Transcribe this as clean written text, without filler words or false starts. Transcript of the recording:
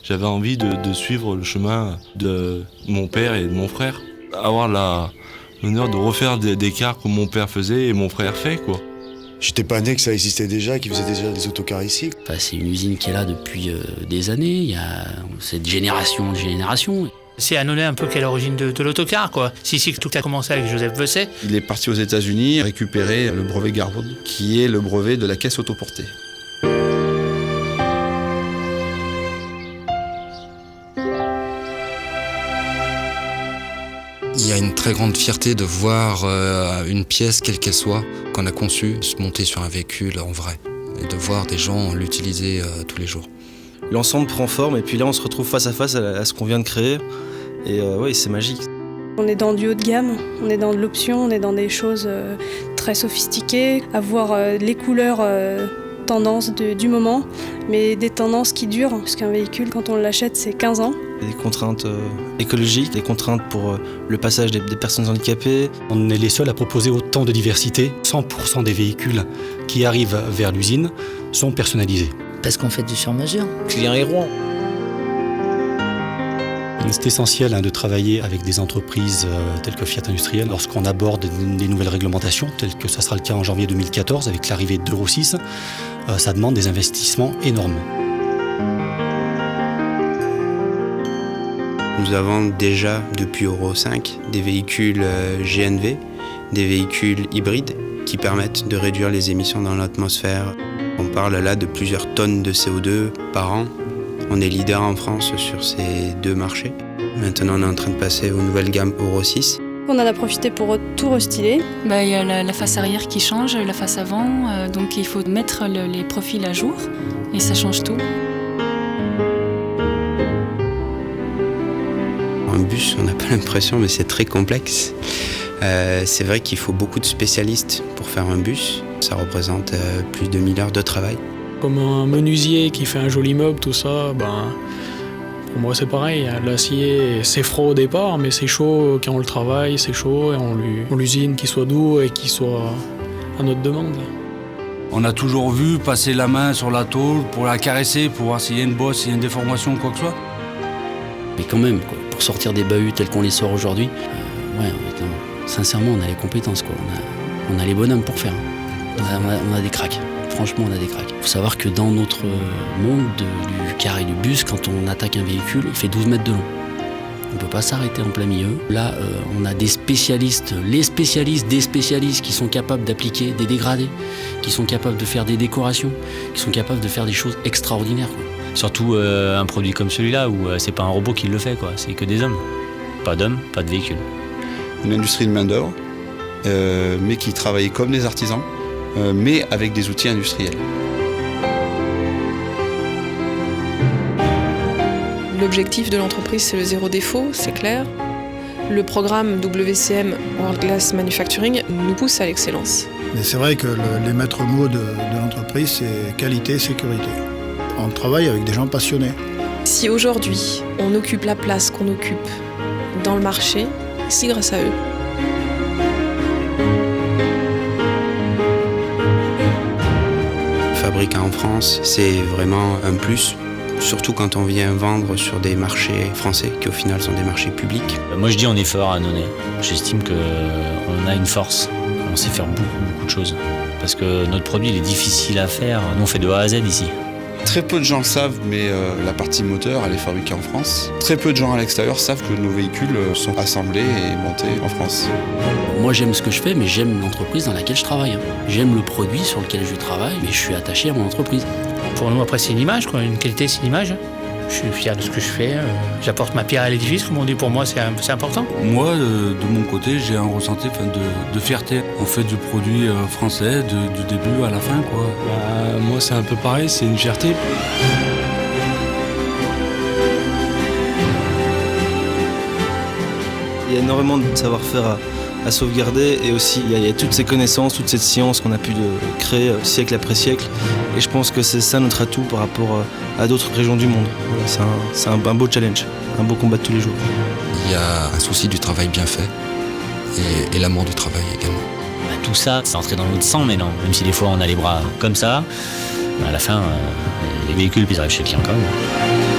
J'avais envie de suivre le chemin de mon père et de mon frère. Avoir l'honneur de refaire des cars comme mon père faisait et mon frère fait, quoi. J'étais pas né que ça existait déjà, qu'ils faisaient déjà des autocars ici. Enfin, c'est une usine qui est là depuis des années. Il y a cette génération de génération. C'est Annonay un peu qui est à l'origine de l'autocar, quoi. C'est ici que tout a commencé avec Joseph Vesset. Il est parti aux États-Unis récupérer le brevet Garwood, qui est le brevet de la caisse autoportée. Il y a une très grande fierté de voir une pièce, quelle qu'elle soit, qu'on a conçue, se monter sur un véhicule en vrai. Et de voir des gens l'utiliser tous les jours. L'ensemble prend forme et puis là on se retrouve face à face à ce qu'on vient de créer. Et oui, c'est magique. On est dans du haut de gamme, on est dans de l'option, on est dans des choses très sophistiquées. Avoir les couleurs tendances du moment, mais des tendances qui durent, parce qu'un véhicule, quand on l'achète, c'est 15 ans. Des contraintes écologiques, des contraintes pour le passage des personnes handicapées. On est les seuls à proposer autant de diversité. 100% des véhicules qui arrivent vers l'usine sont personnalisés. Parce qu'on fait du sur-mesure. Client et roi. C'est essentiel de travailler avec des entreprises telles que Fiat Industriel lorsqu'on aborde des nouvelles réglementations, telles que ça sera le cas en janvier 2014 avec l'arrivée d'Euro 6. Ça demande des investissements énormes. Nous avons déjà, depuis Euro 5, des véhicules GNV, des véhicules hybrides qui permettent de réduire les émissions dans l'atmosphère. On parle là de plusieurs tonnes de CO2 par an. On est leader en France sur ces deux marchés. Maintenant, on est en train de passer aux nouvelles gammes Euro 6. On en a profité pour tout restyler. Il y a la face arrière qui change, la face avant, donc il faut mettre les profils à jour et ça change tout. Un bus, on n'a pas l'impression, mais c'est très complexe. C'est vrai qu'il faut beaucoup de spécialistes pour faire un bus. Ça représente plus de 1000 heures de travail. Comme un menuisier qui fait un joli meuble, tout ça, pour moi c'est pareil. L'acier, c'est froid au départ, mais c'est chaud quand on le travaille, c'est chaud et on l'usine qu'il soit doux et qu'il soit à notre demande. On a toujours vu passer la main sur la tôle pour la caresser, pour voir s'il y a une bosse, s'il y a une déformation ou quoi que ce soit. Mais quand même, quoi, pour sortir des bahuts tels qu'on les sort aujourd'hui, sincèrement, on a les compétences, quoi. On a les bonhommes pour faire. On a des cracks. Franchement, on a des cracks. Il faut savoir que dans notre monde du car et du bus, quand on attaque un véhicule, il fait 12 mètres de long. On ne peut pas s'arrêter en plein milieu. Là, on a des spécialistes, les spécialistes des spécialistes qui sont capables d'appliquer des dégradés, qui sont capables de faire des décorations, qui sont capables de faire des choses extraordinaires, quoi. Surtout un produit comme celui-là où c'est pas un robot qui le fait, quoi. C'est que des hommes. Pas d'hommes, pas de véhicules. Une industrie de main-d'œuvre, mais qui travaille comme des artisans, mais avec des outils industriels. L'objectif de l'entreprise, c'est le zéro défaut, c'est clair. Le programme WCM, World Class Manufacturing, nous pousse à l'excellence. Mais c'est vrai que les maîtres mots de l'entreprise, c'est qualité, sécurité. On travaille avec des gens passionnés. Si aujourd'hui, on occupe la place qu'on occupe dans le marché, c'est grâce à eux. Fabriquer en France, c'est vraiment un plus, surtout quand on vient vendre sur des marchés français qui au final sont des marchés publics. Moi je dis on est fort à Annonay. J'estime qu'on a une force, on sait faire beaucoup de choses. Parce que notre produit il est difficile à faire, nous on fait de A à Z ici. Très peu de gens savent, mais la partie moteur, elle est fabriquée en France. Très peu de gens à l'extérieur savent que nos véhicules sont assemblés et montés en France. Moi, j'aime ce que je fais, mais j'aime l'entreprise dans laquelle je travaille. J'aime le produit sur lequel je travaille, mais je suis attaché à mon entreprise. Pour nous, après, c'est une image, quoi. Une qualité, c'est une image. Je suis fier de ce que je fais. J'apporte ma pierre à l'édifice, comme on dit. Pour moi, c'est important. Moi, de mon côté, j'ai un ressenti de fierté. On fait du produit français du début à la fin, quoi. Moi, c'est un peu pareil, c'est une fierté. Il y a énormément de savoir-faire à sauvegarder et aussi il y a toutes ces connaissances, toute cette science qu'on a pu créer siècle après siècle. Et je pense que c'est ça notre atout par rapport à d'autres régions du monde. Voilà, c'est un beau challenge, un beau combat de tous les jours. Il y a un souci du travail bien fait et l'amour du travail également. Tout ça, c'est entré dans notre sang maintenant. Même si des fois on a les bras comme ça, à la fin, les véhicules, puis ils arrivent chez le client quand même.